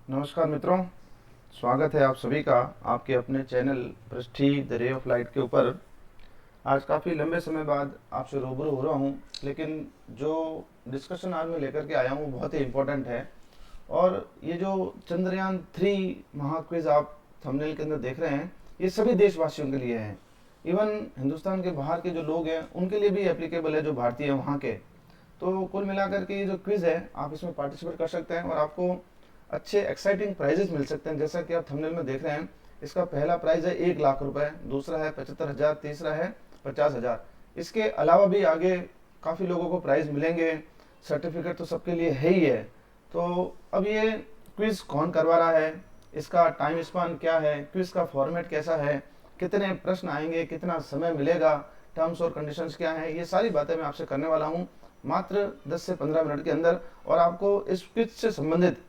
नमस्कार मित्रों, स्वागत है आप सभी का आपके अपने चैनल पृष्ठी द रे ऑफ लाइट के ऊपर। आज काफ़ी लंबे समय बाद आपसे रूबरू हो रहा हूँ, लेकिन जो डिस्कशन आज मैं लेकर के आया हूँ वो बहुत ही इम्पोर्टेंट है। और ये जो चंद्रयान 3 महाक्विज आप थंबनेल के अंदर देख रहे हैं, ये सभी देशवासियों के लिए है। इवन हिंदुस्तान के बाहर के जो लोग हैं उनके लिए भी एप्लीकेबल है, जो भारतीय हैं वहाँ के। तो कुल मिलाकर के ये जो क्विज़ है, आप इसमें पार्टिसिपेट कर सकते हैं और आपको अच्छे एक्साइटिंग प्राइजेस मिल सकते हैं। जैसा कि आप थंबनेल में देख रहे हैं, इसका पहला प्राइज है 1 लाख रुपए, दूसरा है 75,000, तीसरा है 50,000। इसके अलावा भी आगे काफ़ी लोगों को प्राइज मिलेंगे, सर्टिफिकेट तो सबके लिए है ही है। तो अब ये क्विज़ कौन करवा रहा है, इसका टाइम स्पान क्या है, क्विज़ का फॉर्मेट कैसा है, कितने प्रश्न आएंगे, कितना समय मिलेगा, टर्म्स और कंडीशंस क्या हैं, ये सारी बातें मैं आपसे करने वाला हूँ मात्र 10 से 15 मिनट के अंदर। और आपको इस क्विज से संबंधित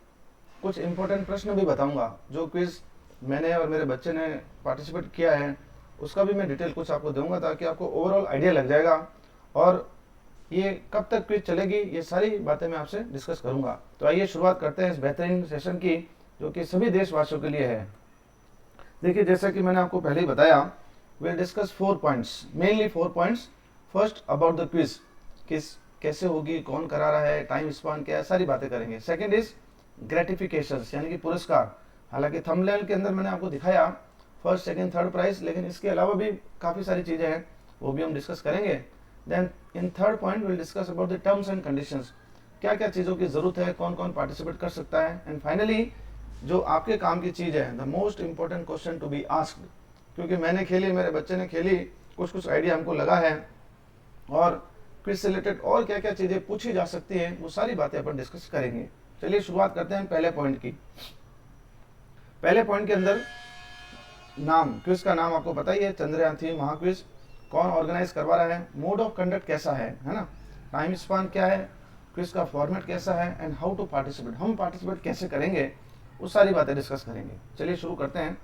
कुछ इंपॉर्टेंट प्रश्न भी बताऊंगा। जो क्विज मैंने और मेरे बच्चे ने पार्टिसिपेट किया है उसका भी मैं डिटेल कुछ आपको दूंगा, ताकि आपको ओवरऑल आइडिया लग जाएगा। और ये कब तक क्विज चलेगी, ये सारी बातें मैं आपसे डिस्कस करूंगा। तो आइए शुरुआत करते हैं इस बेहतरीन सेशन की, जो कि सभी देशवासियों के लिए है। देखिए, जैसा कि मैंने आपको पहले ही बताया, will discuss 4 points, mainly 4 points. First, about the quiz, किस कैसे होगी, कौन करा रहा है, टाइम स्पान क्या है, सारी बातें करेंगे। सेकंड इज ग्रेटिफिकेशंस, यानी कि पुरस्कार। हालांकि थंबनेल के अंदर मैंने आपको दिखाया फर्स्ट, सेकंड, थर्ड प्राइज, लेकिन इसके अलावा भी काफ़ी सारी चीज़ें हैं, वो भी हम डिस्कस करेंगे। Then in third point will discuss about the terms and conditions, क्या क्या चीज़ों की ज़रूरत है, कौन कौन पार्टिसिपेट कर सकता है। एंड फाइनली, जो आपके काम की चीज़ है, the most important question to be asked, क्योंकि मैंने खेली, मेरे बच्चे ने खेली, कुछ कुछ आइडिया हमको लगा है। और क्विज से रिलेटेड और क्या क्या चीज़ें पूछी जा सकती हैं, वो सारी बातें अपन डिस्कस करेंगे। चलिए शुरुआत करते हैं पहले पॉइंट की। पहले पॉइंट के अंदर नाम, क्विज का नाम आपको पता ही है, चंद्रयान 3 महाक्विज। कौन ऑर्गेनाइज करवा रहा है, मोड ऑफ कंडक्ट कैसा है ना, टाइम स्पान क्या है, क्विज का फॉर्मेट कैसा है, एंड हाउ टू पार्टिसिपेट, हम पार्टिसिपेट कैसे करेंगे, वो सारी बातें डिस्कस करेंगे। चलिए शुरू करते हैं।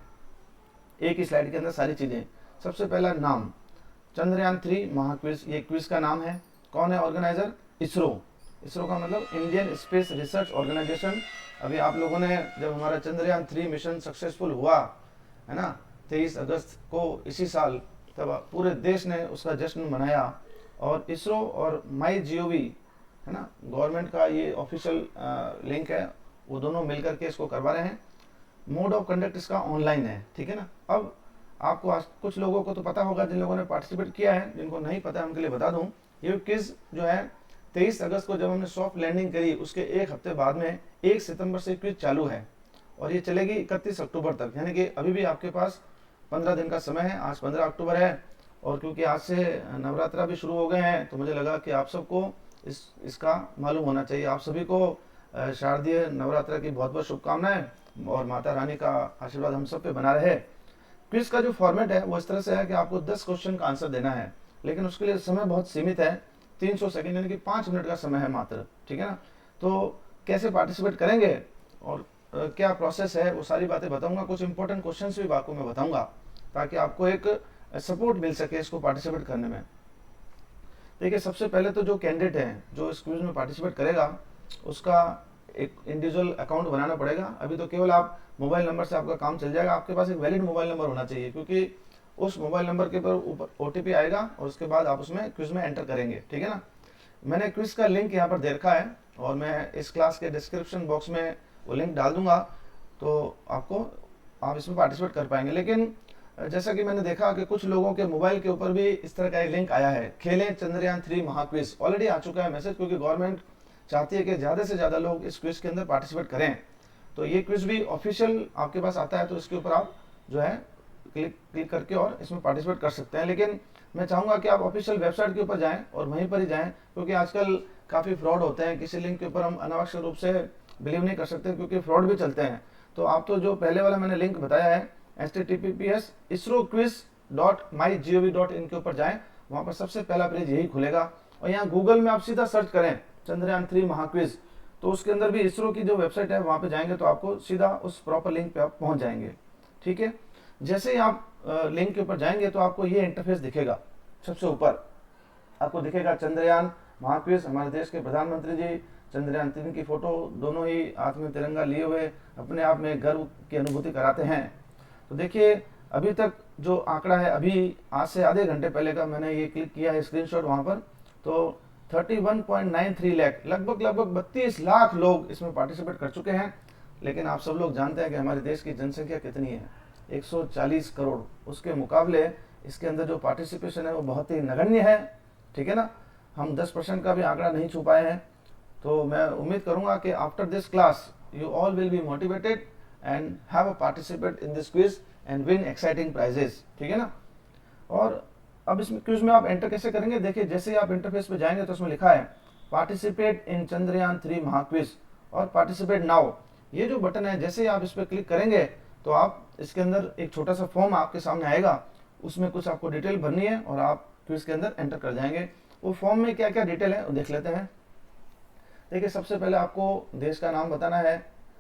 एक ही स्लाइड के अंदर सारी चीज़ें। सबसे पहला नाम, चंद्रयान 3 महाक्विज, ये क्विज का नाम है। कौन है ऑर्गेनाइजर, इसरो। इसरो का मतलब इंडियन स्पेस रिसर्च ऑर्गेनाइजेशन। अभी आप लोगों ने, जब हमारा चंद्रयान 3 मिशन सक्सेसफुल हुआ है ना, 23 अगस्त को इसी साल, तब पूरे देश ने उसका जश्न मनाया। और इसरो और माई जीओवी है ना, गवर्नमेंट का ये ऑफिशियल लिंक है, वो दोनों मिलकर के इसको करवा रहे हैं। मोड ऑफ कंडक्ट इसका ऑनलाइन है, ठीक है ना। अब आपको आज कुछ लोगों को तो पता होगा, जिन लोगों ने पार्टिसिपेट किया है, जिनको नहीं पता है उनके लिए बता दूं। ये क्विज जो है 23 अगस्त को जब हमने सॉफ्ट लैंडिंग करी, उसके एक हफ्ते बाद में 1 सितंबर से क्विज चालू है और ये चलेगी 31 अक्टूबर तक, यानी कि अभी भी आपके पास 15 दिन का समय है। आज 15 अक्टूबर है और क्योंकि आज से नवरात्रा भी शुरू हो गए हैं, तो मुझे लगा कि आप सबको इसका मालूम होना चाहिए। आप सभी को शारदीय नवरात्रा की बहुत बहुत शुभकामनाएं और माता रानी का आशीर्वाद हम सब पे बना रहे। क्विज का जो फॉर्मेट है वो इस तरह से है कि आपको 10 क्वेश्चन का आंसर देना है, लेकिन उसके लिए समय बहुत सीमित है, 300 सेकंड, यानी कि 5 मिनट का समय है मात्र, ठीक है ना। तो कैसे पार्टिसिपेट करेंगे और क्या प्रोसेस है, वो सारी बातें बताऊंगा। कुछ इंपॉर्टेंट क्वेश्चन भी आपको मैं बताऊंगा, ताकि आपको एक सपोर्ट मिल सके इसको पार्टिसिपेट करने में। देखिए, सबसे पहले तो जो कैंडिडेट है जो इस क्विज में पार्टिसिपेट करेगा, उसका एक इंडिविजुअल अकाउंट बनाना पड़ेगा। अभी तो केवल आप मोबाइल नंबर से आपका काम चल जाएगा, आपके पास एक वैलिड मोबाइल नंबर होना चाहिए, क्योंकि उस मोबाइल नंबर के ऊपर OTP आएगा और उसके बाद आप उसमें क्विज में एंटर करेंगे, ठीक है ना। मैंने क्विज का लिंक यहाँ पर दे रखा है और मैं इस क्लास के डिस्क्रिप्शन बॉक्स में वो लिंक डाल दूंगा, तो आप इसमें पार्टिसिपेट कर पाएंगे। लेकिन जैसा कि मैंने देखा कि कुछ लोगों के मोबाइल के ऊपर भी इस तरह का एक लिंक आया है, खेलें चंद्रयान 3 महाक्विज, ऑलरेडी आ चुका है मैसेज, क्योंकि गवर्नमेंट चाहती है कि ज़्यादा से ज़्यादा लोग इस क्विज के अंदर पार्टिसिपेट करें। तो ये क्विज भी ऑफिशियल आपके पास आता है, तो इसके ऊपर आप जो है क्लिक करके और इसमें पार्टिसिपेट कर सकते हैं। लेकिन मैं चाहूँगा कि आप ऑफिशियल वेबसाइट के ऊपर जाएं और वहीं पर ही जाएं, क्योंकि आजकल काफ़ी फ्रॉड होते हैं, किसी लिंक के ऊपर हम अनावश्यक रूप से बिलीव नहीं कर सकते, क्योंकि फ्रॉड भी चलते हैं। तो आप तो जो पहले वाला मैंने लिंक बताया है, https://isroquiz.mygov.in के ऊपर जाएं, वहाँ पर सबसे पहला पेज यही खुलेगा। और यहाँ गूगल में आप सीधा सर्च करें चंद्रयान 3 महाक्विज, तो उसके अंदर भी इसरो की जो वेबसाइट है वहाँ पे जाएंगे तो आपको सीधा उस प्रॉपर लिंक पे आप पहुँच जाएंगे, ठीक है। जैसे ही आप लिंक के ऊपर जाएंगे तो आपको ये इंटरफेस दिखेगा। सबसे ऊपर आपको दिखेगा चंद्रयान महाक्विज, हमारे देश के प्रधानमंत्री जी चंद्रयान 3 की फोटो, दोनों ही हाथ में तिरंगा लिए हुए अपने आप में गर्व की अनुभूति कराते हैं। तो देखिए अभी तक जो आंकड़ा है, अभी आज से आधे घंटे पहले का मैंने ये क्लिक किया है स्क्रीनशॉट वहाँ पर, तो 31.93 लाख, लगभग 32 लाख लोग इसमें पार्टिसिपेट कर चुके हैं। लेकिन आप सब लोग जानते हैं कि हमारे देश की जनसंख्या कितनी है, 140 करोड़। उसके मुकाबले इसके अंदर जो पार्टिसिपेशन है वो बहुत ही नगण्य है, ठीक है ना। हम 10% का भी आंकड़ा नहीं छू पाए हैं। तो मैं उम्मीद करूंगा कि after this class you all will be motivated and have a participate in this quiz and win exciting prices, ठीक है ना। और अब इस क्विज में आप एंटर कैसे करेंगे, देखिए जैसे ही आप इंटरफेस पे जाएंगे तो उसमें लिखा है पार्टिसिपेट इन चंद्रयान 3 महाक्विज और पार्टिसिपेट नाउ। ये जो बटन है, जैसे ही आप इस पर क्लिक करेंगे तो आप इसके अंदर एक छोटा सा फॉर्म आपके सामने आएगा, उसमें कुछ आपको डिटेल भरनी है और आप क्विज के अंदर एंटर कर जाएंगे। वो फॉर्म में क्या क्या डिटेल है वो देख लेते हैं। देखिए सबसे पहले आपको देश का नाम बताना है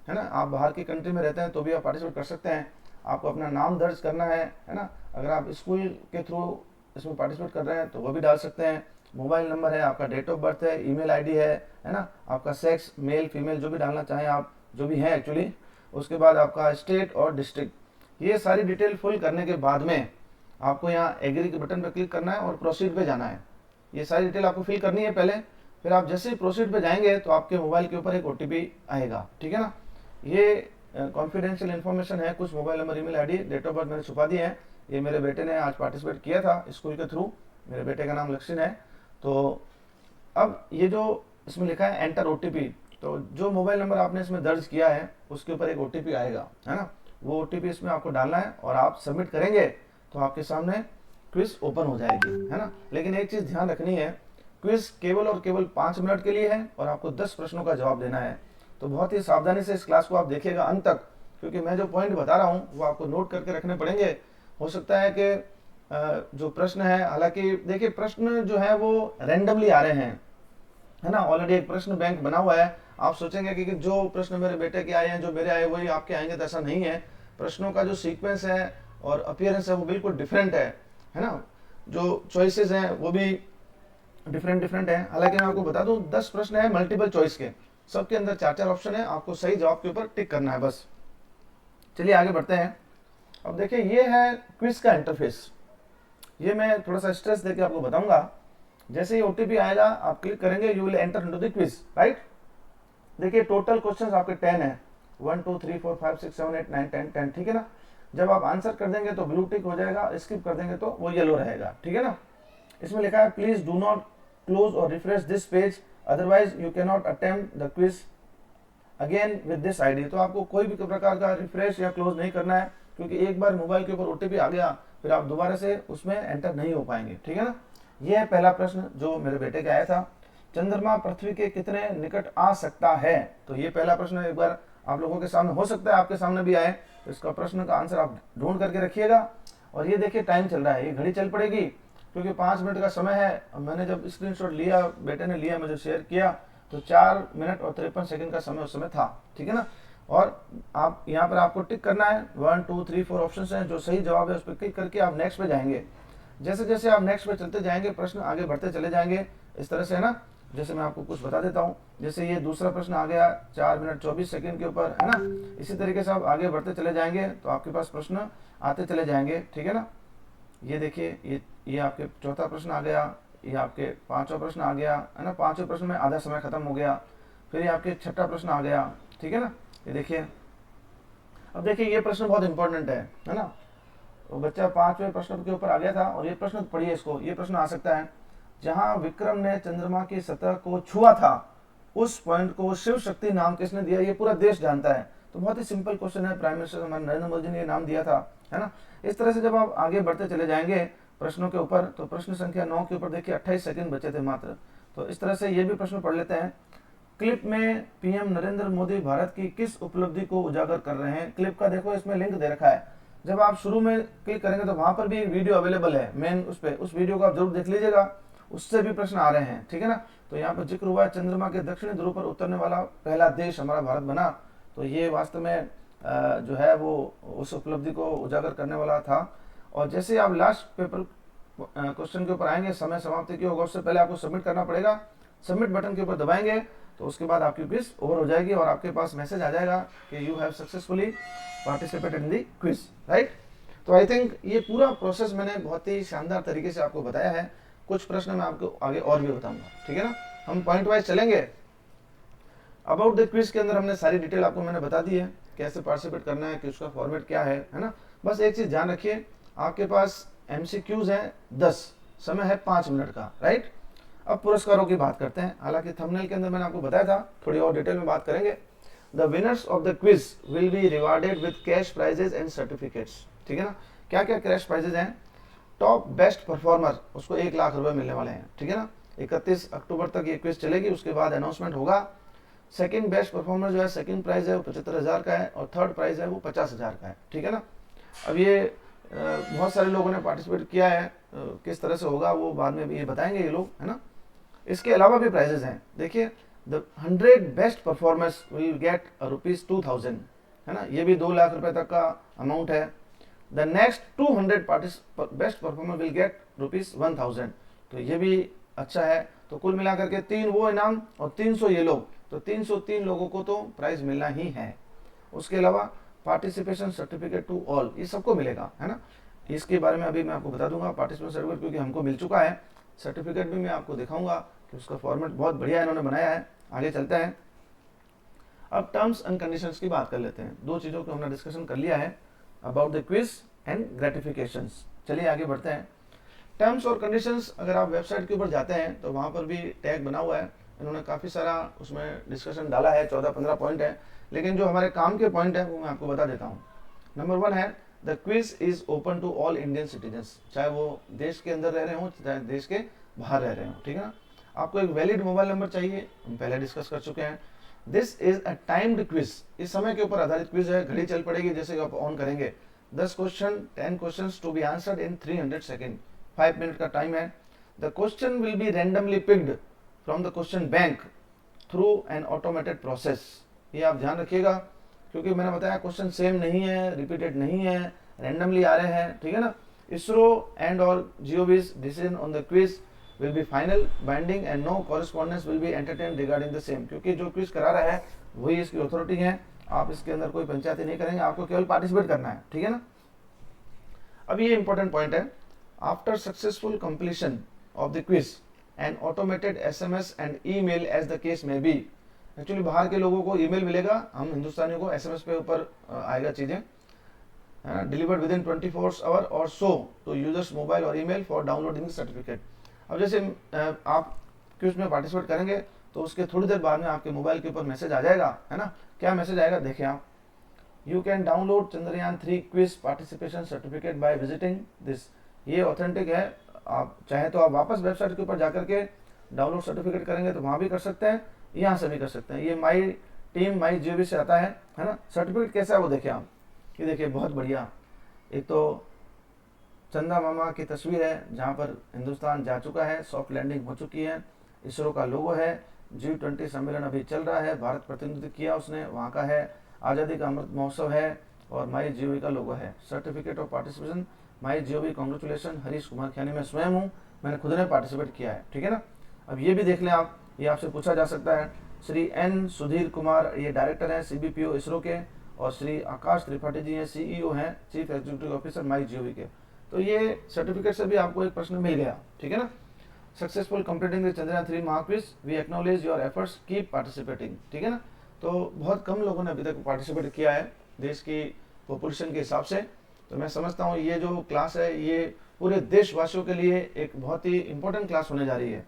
ना। आप बाहर की कंट्री में रहते हैं तो भी आप पार्टिसिपेट कर सकते हैं। आपको अपना नाम दर्ज करना है ना। अगर आप स्कूल के थ्रू इसमें पार्टिसिपेट कर रहे हैं तो वो भी डाल सकते हैं। मोबाइल नंबर है, आपका डेट ऑफ बर्थ है, ईमेल आईडी है ना, आपका सेक्स मेल फीमेल जो भी डालना चाहें आप, जो भी है एक्चुअली। उसके बाद आपका स्टेट और डिस्ट्रिक्ट, ये सारी डिटेल फिल करने के बाद में आपको यहाँ एग्री के बटन पर क्लिक करना है और प्रोसीड पे जाना है। ये सारी डिटेल आपको फिल करनी है पहले, फिर आप जैसे ही प्रोसीड पे जाएंगे तो आपके मोबाइल के ऊपर एक OTP आएगा, ठीक है ना। ये कॉन्फिडेंशियल इन्फॉर्मेशन है, कुछ mobile number email ID date of birth मैंने छुपा दिए हैं। ये मेरे बेटे ने आज पार्टिसिपेट किया था स्कूल के थ्रू, मेरे बेटे का नाम लक्ष्य है। तो अब ये जो इसमें लिखा है एंटर OTP, तो जो मोबाइल नंबर आपने इसमें दर्ज किया है उसके ऊपर एक OTP आएगा, है ना। वो OTP इसमें आपको डालना है और आप सबमिट करेंगे तो आपके सामने क्विज ओपन हो जाएगी, है ना। लेकिन एक चीज ध्यान रखनी है, क्विज केवल और केवल 5 मिनट के लिए है और आपको 10 प्रश्नों का जवाब देना है। तो बहुत ही सावधानी से इस क्लास को आप देखिएगा अंत तक, क्योंकि मैं जो पॉइंट बता रहा हूँ वो आपको नोट करके रखने पड़ेंगे। हो सकता है कि जो प्रश्न है, हालांकि देखिए प्रश्न जो है वो रैंडमली आ रहे हैं, है ना। ऑलरेडी एक प्रश्न बैंक बना हुआ है। आप सोचेंगे कि जो प्रश्न मेरे बेटे के आए हैं, जो मेरे आए वही आपके आएंगे, तो ऐसा नहीं है। प्रश्नों का जो सीक्वेंस है और अपीयरेंस है वो बिल्कुल डिफरेंट है ना। जो चॉइसेस हैं वो भी डिफरेंट है। हालांकि मैं आपको बता दूं 10 प्रश्न है मल्टीपल चॉइस के, सबके अंदर 4 ऑप्शन है, आपको सही जवाब के ऊपर टिक करना है बस। चलिए आगे बढ़ते हैं। अब देखिए ये है क्विज का इंटरफेस। ये मैं थोड़ा सा स्ट्रेस देके आपको बताऊंगा। जैसे ही OTP आएगा आप क्लिक करेंगे, you will enter into the quiz, right. देखिए टोटल क्वेश्चंस आपके 10 है, 1 2 3 4 5 6 7 8 9 10, ठीक है ना। जब आप आंसर कर देंगे तो ब्लू टिक हो जाएगा, स्किप कर देंगे तो वो येलो रहेगा, ठीक है ना। इसमें लिखा है प्लीज डू नॉट क्लोज और refresh this page, otherwise you can not attempt the quiz again with this ID. तो आपको कोई भी प्रकार का रिफ्रेश या क्लोज नहीं करना है, क्योंकि एक बार मोबाइल के ऊपर OTP आ गया फिर आप दोबारा से उसमें एंटर नहीं हो पाएंगे, ठीक है ना। यह है पहला प्रश्न जो मेरे बेटे का आया था, चंद्रमा पृथ्वी के कितने निकट आ सकता है। तो ये पहला प्रश्न एक बार आप लोगों के सामने, हो सकता है आपके सामने भी आए, तो इसका प्रश्न का आंसर आप ढूंढ करके रखिएगा। और ये देखिए टाइम चल रहा है, ये घड़ी चल पड़ेगी क्योंकि 5 मिनट का समय है। मैंने जब स्क्रीनशॉट लिया, बेटे ने लिया, मुझे शेयर किया, तो 4 मिनट और 53 सेकंड का समय उस समय था, ठीक है ना। और आप यहाँ पर आपको टिक करना है, 1 2 3 4 ऑप्शन हैं, जो सही जवाब है उस पर क्लिक करके आप नेक्स्ट पे जाएंगे। जैसे जैसे आप नेक्स्ट पे चलते जाएंगे प्रश्न आगे बढ़ते चले जाएंगे, इस तरह से, है ना। जैसे मैं आपको कुछ बता देता हूँ, जैसे ये दूसरा प्रश्न आ गया 4 मिनट 24 सेकंड के ऊपर, है ना। इसी तरीके से आप आगे बढ़ते चले जाएंगे तो आपके पास प्रश्न आते चले जाएंगे, ठीक है ना। ये देखिए ये आपके चौथा प्रश्न आ गया, ये आपके 5वां प्रश्न आ गया, है ना। 5वें प्रश्न में आधा समय खत्म हो गया। फिर ये आपके 6ठा प्रश्न आ गया, ठीक है ना। ये देखिए, अब देखिए ये प्रश्न बहुत इंपॉर्टेंट है ना। तो बच्चा 5वें प्रश्न के ऊपर आ गया था और ये प्रश्न पढ़िए इसको। ये प्रश्न आ सकता है, जहां विक्रम ने चंद्रमा की सतह को छुआ था उस पॉइंट को शिव शक्ति नाम किसने दिया। ये पूरा देश जानता है, तो बहुत ही सिंपल क्वेश्चन है। प्राइम मिनिस्टर हमारे नरेंद्र मोदी ने ये नाम दिया था, है ना। इस तरह से जब आप आगे बढ़ते चले जाएंगे प्रश्नों के ऊपर, तो प्रश्न संख्या 9 के ऊपर देखिए 28 सेकंड बचे थे मात्र। तो इस तरह से ये भी प्रश्न पढ़ लेते हैं। क्लिप में पीएम नरेंद्र मोदी भारत की किस उपलब्धि को उजागर कर रहे हैं। क्लिप का देखो इसमें लिंक दे रखा है, जब आप शुरू में क्लिक करेंगे तो वहां पर भी वीडियो अवेलेबल है मेन, उस वीडियो को आप जरूर देख लीजिएगा, उससे भी प्रश्न आ रहे हैं, ठीक है ना। तो यहाँ पर जिक्र हुआ चंद्रमा के दक्षिणी ध्रुव पर उतरने वाला पहला देश हमारा भारत बना। तो ये वास्तव में जो है वो उस उपलब्धि को उजागर करने वाला था। और जैसे आप लास्ट पेपर क्वेश्चन के ऊपर आएंगे, समय समाप्ति की होगा, उससे पहले आपको सबमिट करना पड़ेगा। सबमिट बटन के ऊपर दबाएंगे तो उसके बाद आपकी क्विज ओवर हो जाएगी और आपके पास मैसेज आ जाएगा कि you have successfully participated in the quiz, right. तो आई थिंक ये पूरा प्रोसेस मैंने बहुत ही शानदार तरीके से आपको बताया है। कुछ प्रश्न मैं आपको आगे और भी बताऊंगा, ठीक है ना। हम पॉइंट वाइज चलेंगे। अबाउट द क्विज के अंदर हमने सारी डिटेल आपको मैंने बता दी है, कैसे पार्टिसिपेट करना है, कि उसका फॉर्मेट क्या है ना। बस एक चीज ध्यान रखिए, आपके पास एमसीक्यूज हैं 10, समय है 5 मिनट का, राइट। अब पुरस्कारों की बात करते हैं। हालांकि थंबनेल के अंदर मैंने आपको बताया था, थोड़ी और डिटेल में बात करेंगे। The winners of the quiz will be rewarded with cash prices and certificates, ठीक है ना। क्या क्या कैश प्राइजेस हैं? टॉप बेस्ट परफॉर्मर, उसको 1 लाख रुपए मिलने वाले हैं, ठीक है ना। 31 अक्टूबर तक ये क्विज चलेगी, उसके बाद अनाउंसमेंट होगा। सेकंड बेस्ट परफॉर्मर जो है, सेकंड प्राइज है वो 75,000 का है और थर्ड प्राइज है वो 50,000 का है, ठीक है ना। अब ये बहुत सारे लोगों ने पार्टिसिपेट किया है, किस तरह से होगा वो बाद में भी ये बताएंगे ये लोग, है ना। इसके अलावा भी प्राइजेस हैं, देखिए। The 100 best performers will get ₹2,000, है ना। ये भी 2 लाख रुपए तक का अमाउंट है। The next 200 best performer will get ₹1,000, तो ये भी अच्छा है। तो कुल मिलाकर के 3 वो इनाम और 300 ये लोग, तो 303 लोगों को तो प्राइज मिलना ही है। उसके अलावा पार्टिसिपेशन सर्टिफिकेट टू ऑल, ये सबको मिलेगा, है ना। इसके बारे में अभी मैं आपको बता दूंगा, पार्टिसिपेशन सर्टिफिकेट क्योंकि हमको मिल चुका है। सर्टिफिकेट भी मैं आपको दिखाऊंगा कि उसका फॉर्मेट बहुत बढ़िया इन्होंने बनाया है। आगे चलते हैं। अब टर्म्स एंड कंडीशंस की बात कर लेते हैं। 2 चीज़ों को हमने डिस्कशन कर लिया है, about the quiz and gratifications. चलिए आगे बढ़ते हैं। टर्म्स और कंडीशंस, अगर आप वेबसाइट के ऊपर जाते हैं तो वहाँ पर भी टैग बना हुआ है, इन्होंने काफ़ी सारा उसमें डिस्कशन डाला है, 14-15 पॉइंट है। लेकिन जो हमारे काम के पॉइंट है वो मैं आपको बता देता हूँ। नंबर 1 है, the quiz is open to all Indian citizens, चाहे वो देश के अंदर रह रहे हो चाहे देश के बाहर रह रहे हो, ठीक है ना। आपको एक वैलिड मोबाइल नंबर चाहिए, हम पहले डिस्कस कर चुके हैं। This is a timed quiz, इस समय के ऊपर आधारित क्विज है, घड़ी चल पड़ेगी जैसे आप ऑन करेंगे। 10 question, 10 question to be answered in 300 second, 5 minute का टाइम है। The question will be randomly picked from the question bank through an automated process, ये आप ध्यान रखिएगा, क्योंकि मैंने बताया क्वेश्चन सेम नहीं है, रिपीटेड नहीं है, रैंडमली आ रहे हैं, ठीक है ना। इसरो एंड और GOV's decision on the quiz will be final, binding and no correspondence will be entertained regarding the same, क्योंकि जो क्विज करा रहा है वही इसकी अथॉरिटी है, आप इसके अंदर कोई पंचायती नहीं करेंगे, आपको केवल पार्टिसिपेट करना है, ठीक है ना। अब ये इंपॉर्टेंट पॉइंट है, after successful completion of the quiz and automated SMS and email as the case may be, actually बाहर के लोगों को ईमेल मिलेगा, हम हिंदुस्तानियों को एसएमएस पे ऊपर आएगा चीजें, डिलीवर्ड विद इन 24 आवर और सो टू यूजर्स मोबाइल और ईमेल फॉर डाउनलोडिंग सर्टिफिकेट। अब जैसे आप क्विज में पार्टिसिपेट करेंगे तो उसके थोड़ी देर बाद में आपके मोबाइल के ऊपर मैसेज आ जाएगा, है ना। क्या मैसेज आएगा देखिए आप, you can download Chandrayaan 3 quiz participation certificate by visiting this, ये ऑथेंटिक है, आप चाहे तो आप वापस वेबसाइट के ऊपर जाकर के डाउनलोड सर्टिफिकेट करेंगे तो वहां भी कर सकते हैं, यहाँ से भी कर सकते हैं। ये माई टीम माई जीओवी से आता है ना। सर्टिफिकेट कैसा है वो देखिए आप, ये देखिए बहुत बढ़िया, एक तो चंदा मामा की तस्वीर है जहां पर हिंदुस्तान जा चुका है, सॉफ्ट लैंडिंग हो चुकी है, इसरो का लोगो है, G20 सम्मेलन अभी चल रहा है, भारत प्रतिनिधित्व किया उसने, वहां का है, आज़ादी का अमृत महोत्सव है और माई जीओवी का लोगो है। Certificate of participation my GOV, congratulation Harish Kumar Khaini, मैं स्वयं हूँ, मैंने खुद ने पार्टिसिपेट किया है, ठीक है ना। अब ये भी देख लें आप, ये आपसे पूछा जा सकता है। श्री एन सुधीर कुमार ये डायरेक्टर हैं CBPO इसरो के, और श्री आकाश त्रिपाठी जी हैं CEO हैं, चीफ एग्जीक्यूटिव ऑफिसर माई जीओवी के। तो ये सर्टिफिकेट से भी आपको एक प्रश्न मिल गया, ठीक है ना। सक्सेसफुल कंप्लीटिंग द चंद्रयान 3 महाक्विज, we acknowledge your efforts, keep participating, ठीक है ना। तो बहुत कम लोगों ने अभी तक पार्टिसिपेट किया है देश की पॉपुलेशन के हिसाब से, तो मैं समझता हूँ ये जो क्लास है ये पूरे देशवासियों के लिए एक बहुत ही इंपॉर्टेंट क्लास होने जा रही है,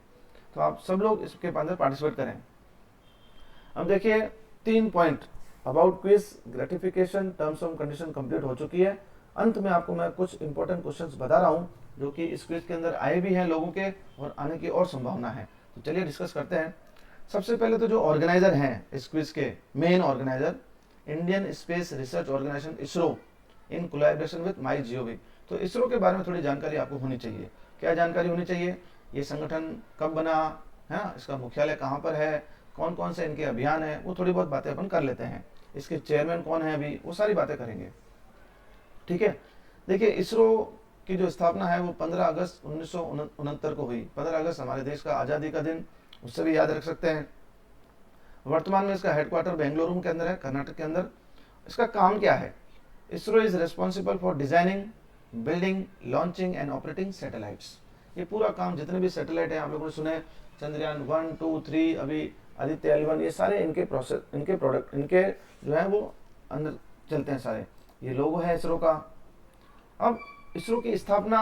तो आप सब लोग इसके अंदर पार्टिसिपेट करें। अब देखिए 3 point about quiz, gratification, terms of condition complete हो चुकी है। अंत में आपको मैं कुछ इंपॉर्टेंट क्वेश्चंस बता रहा हूं जो कि इस क्विज के अंदर आए भी हैं लोगों के और आने की और संभावना है, तो चलिए डिस्कस करते हैं। सबसे पहले तो जो ऑर्गेनाइजर हैं इस क्विज के, main organizer Indian Space Research Organisation ISRO in collaboration with MyGov. तो इसरो के बारे में थोड़ी जानकारी आपको होनी चाहिए। क्या जानकारी होनी चाहिए? ये संगठन कब बना है, इसका मुख्यालय कहाँ पर है, कौन कौन से इनके अभियान है, वो थोड़ी बहुत बातें अपन कर लेते हैं। इसके चेयरमैन कौन है अभी, वो सारी बातें करेंगे, ठीक है। देखिए इसरो की जो स्थापना है वो 15 अगस्त 1969 को हुई। 15 अगस्त हमारे देश का आज़ादी का दिन, उससे भी याद रख सकते हैं। वर्तमान में इसका हेडक्वार्टर बेंगलुरु के अंदर है, कर्नाटक के अंदर। इसका काम क्या है? ISRO is responsible for designing, building, launching and operating satellites. ये पूरा काम, जितने भी सैटेलाइट हैं आप लोगों ने सुने, चंद्रयान 1, 2, 3, अभी आदित्य L1, ये सारे इनके प्रोसेस, इनके प्रोडक्ट, इनके जो है वो अंदर चलते हैं सारे। ये लोगो है इसरो का। अब इसरो की स्थापना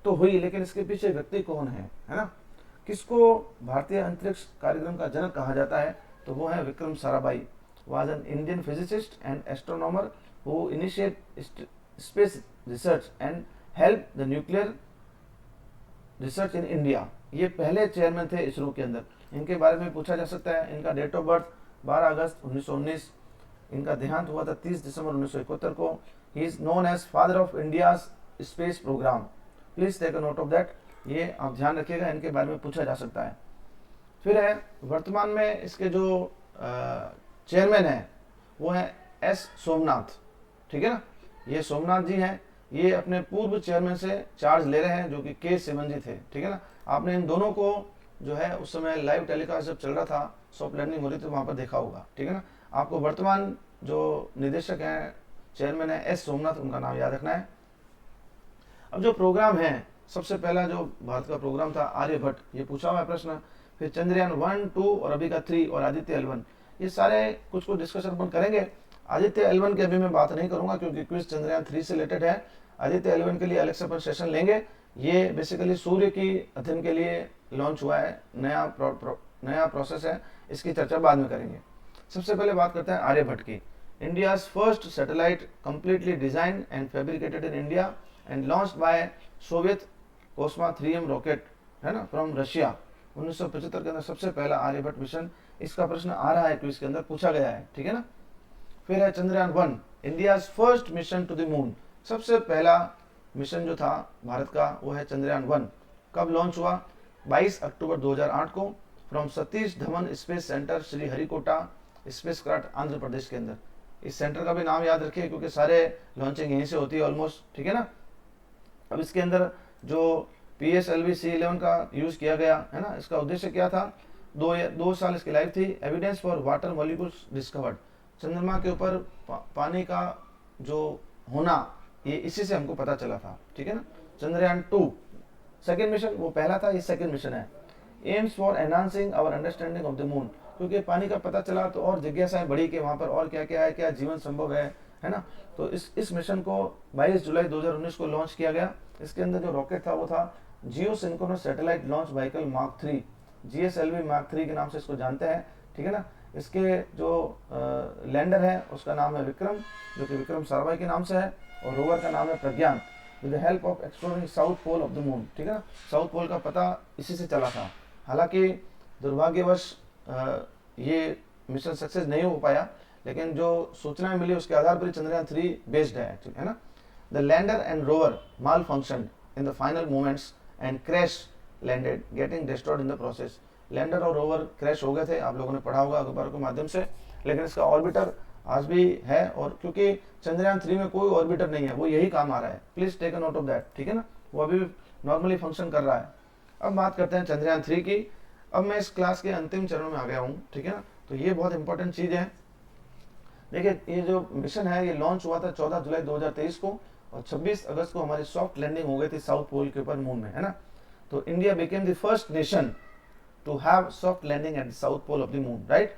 तो हुई, लेकिन इसके पीछे व्यक्ति कौन है ना? किसको भारतीय अंतरिक्ष कार्यक्रम का जनक कहा जाता है? तो वो है Vikram Sarabhai. Was an Indian physicist and astronomer who initiate space research and help the nuclear research in India. ये पहले चेयरमैन थे इसरो के अंदर। इनके बारे में पूछा जा सकता है। इनका डेट ऑफ बर्थ 12 अगस्त 1919। इनका देहांत हुआ था 30 दिसंबर 1971 को। He is known as father of India space programme. Please take a note of that. ये आप ध्यान रखिएगा, इनके बारे में पूछा जा सकता है। फिर है वर्तमान में इसके जो चेयरमैन है वो है एस सोमनाथ, ठीक है ना? ये सोमनाथ जी हैं। ये अपने पूर्व चेयरमैन से चार्ज ले रहे हैं जो कि के सिवन जी थे, ठीक है ना? आपने इन दोनों को जो है उस समय लाइव टेलीकास्ट जब चल रहा था, सॉफ्ट लैंडिंग हो रही थी, वहां पर देखा होगा, ठीक है ना? आपको वर्तमान जो निदेशक हैं, चेयरमैन है एस सोमनाथ, उनका नाम याद रखना है। अब जो प्रोग्राम है, सबसे पहला जो भारत का प्रोग्राम था आर्यभट्ट, ये पूछा हुआ है प्रश्न। फिर चंद्रयान 1, 2 और अभी का 3 और आदित्य L1, ये सारे कुछ डिस्कशन अपन करेंगे। आदित्य L1 की अभी मैं बात नहीं करूंगा क्योंकि क्विज चंद्रयान 3 से रिलेटेड है। आदित्य L1 के लिए अलग से अपन सेशन लेंगे। ये बेसिकली सूर्य की अध्ययन के लिए लॉन्च हुआ है, नया प्रोसेस है, इसकी चर्चा बाद में करेंगे। सबसे पहले बात करते हैं आर्यभट्ट की। India's first satellite completely design and fabricated in India and launched by Soviet Kosmos 3M rocket, है ना, फ्रॉम रशिया। 1975 के अंदर सबसे पहला आर्यभट्ट मिशन। इसका प्रश्न आ रहा है क्विज के अंदर, पूछा गया है, ठीक है ना? फिर है Chandrayaan 1, India's first mission to the moon. सबसे पहला मिशन जो था भारत का वो है चंद्रयान 1। कब लॉन्च हुआ? 22 अक्टूबर 2008 को from Satish Dhawan space centre, Sriharikota spacecraft, Andhra Pradesh के अंदर। इस सेंटर का भी नाम याद रखिए क्योंकि सारे लॉन्चिंग यहीं से होती है ऑलमोस्ट, ठीक है ना? अब इसके अंदर जो PSLV C11 का यूज किया गया है ना, इसका उद्देश्य क्या था? 2 साल इसकी लाइफ थी। Evidence for water molecules discovered. चंद्रमा के ऊपर पानी का जो होना, ये इसी से हमको पता चला था, ठीक है ना? चंद्रयान 2 सेकेंड मिशन, वो पहला था, ये सेकेंड मिशन है। Aims for enhancing our understanding of the moon. क्योंकि पानी का पता चला तो और जिज्ञासाएं बढ़ी कि वहां पर और क्या क्या है, क्या जीवन संभव है ना? तो इस मिशन को 22 जुलाई 2019 को लॉन्च किया गया। इसके अंदर जो रॉकेट था वो था geosynchronous satellite launch vehicle mark 3, GSLV mark 3 के नाम से इसको जानते हैं, ठीक है ना? इसके जो लैंडर है उसका नाम है विक्रम, जो कि विक्रम साराभाई के नाम से है, और रोवर का नाम है Pragyan, with the help of exploring south pole of the moon, ठीक है ना? साउथ पोल का पता इसी से चला था। हालांकि दुर्भाग्यवश ये मिशन सक्सेस नहीं हो पाया, लेकिन जो सूचनाएं मिली उसके आधार पर चंद्रयान 3 बेस्ड है, ठीक है ना? The lander and rover mall function in the final moments and crash landed, getting destroyed in the process. Lander और रोवर क्रैश हो गए थे, आप लोगों ने पढ़ा होगा अखबारों के माध्यम से, लेकिन इसका ऑर्बिटर आज भी है। और क्योंकि चंद्रयान 3 में कोई ऑर्बिटर नहीं है, वो यही काम आ रहा है, please take a note of that, ठीक है ना? वो अभी भी नॉर्मली फंक्शन कर रहा है। अब बात करते हैं चंद्रयान 3 की। अब मैं इस क्लास के अंतिम चरण में आ गया हूँ, ठीक है ना? तो ये बहुत इंपॉर्टेंट चीज है। देखिए, ये जो मिशन है ये लॉन्च हुआ था 14 जुलाई 2023 को, और 26 अगस्त को हमारी सॉफ्ट लैंडिंग हो गई थी साउथ पोल के ऊपर मून में, है ना? तो India became the first nation to have soft landing at the south pole of the moon, right?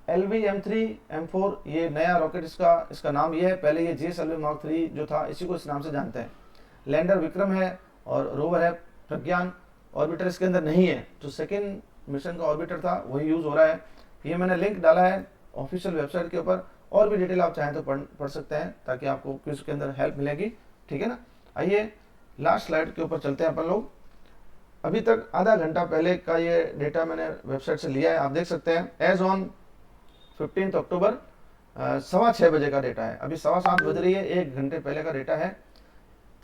LV-M3 M4 ये नया रॉकेट, इसका नाम ये है। पहले ये GSLV मार्क 3 जो था, इसी को इस नाम से जानते हैं। लैंडर विक्रम है और रोवर है प्रज्ञान। ऑर्बिटर इसके अंदर नहीं है, जो सेकेंड मिशन का ऑर्बिटर था वही यूज हो रहा है। ये मैंने लिंक डाला है ऑफिशियल वेबसाइट के ऊपर, और भी डिटेल आप चाहें तो पढ़ सकते हैं, ताकि आपको क्विज के अंदर हेल्प मिलेगी, ठीक है ना? आइए लास्ट स्लाइड के ऊपर चलते हैं अपन लोग। अभी तक आधा घंटा पहले का ये डेटा मैंने वेबसाइट से लिया है, आप देख सकते हैं। एज ऑन 15 अक्टूबर 6:15 बजे का डेटा है, अभी 7:15 बज रही है, 1 घंटे पहले का डेटा है।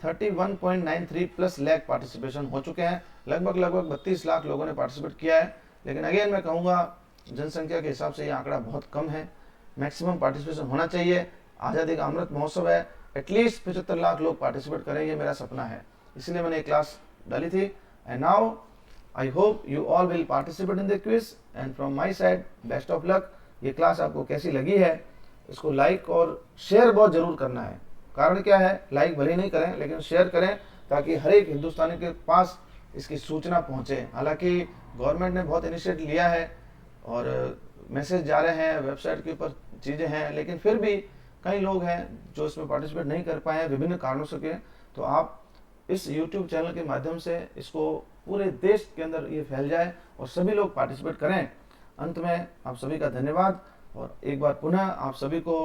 31.93 प्लस लैख पार्टिसिपेशन हो चुके हैं। लगभग 32 लाख लोगों ने पार्टिसिपेट किया है। लेकिन अगेन मैं कहूँगा, जनसंख्या के हिसाब से ये आंकड़ा बहुत कम है, मैक्सिमम पार्टिसिपेशन होना चाहिए। आज़ादी का अमृत महोत्सव है, एटलीस्ट 75 लाख लोग पार्टिसिपेट करें, ये मेरा सपना है, इसलिए मैंने एक क्लास डाली थी। And now I hope you all will participate in the quiz and from my side best of luck. ये क्लास आपको कैसी लगी है, इसको लाइक और शेयर बहुत ज़रूर करना है। कारण क्या है, लाइक भले नहीं करें लेकिन शेयर करें ताकि हर एक हिंदुस्तानी के पास इसकी सूचना पहुंचे। हालांकि गवर्नमेंट ने बहुत इनिशिएटिव लिया है और मैसेज जा रहे हैं, वेबसाइट के ऊपर चीज़ें हैं, लेकिन फिर भी कई लोग हैं जो इसमें पार्टिसिपेट नहीं कर पाए हैं विभिन्न कारणों से के। तो आप इस YouTube चैनल के माध्यम से इसको पूरे देश के अंदर ये फैल जाए और सभी लोग पार्टिसिपेट करें। अंत में आप सभी का धन्यवाद और एक बार पुनः आप सभी को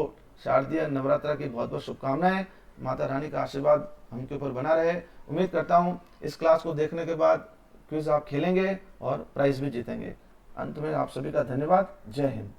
शारदीय नवरात्रा की बहुत बहुत शुभकामनाएं। माता रानी का आशीर्वाद हमके ऊपर बना रहे। उम्मीद करता हूँ इस क्लास को देखने के बाद क्विज आप खेलेंगे और प्राइज भी जीतेंगे। अंत में आप सभी का धन्यवाद। जय हिंद।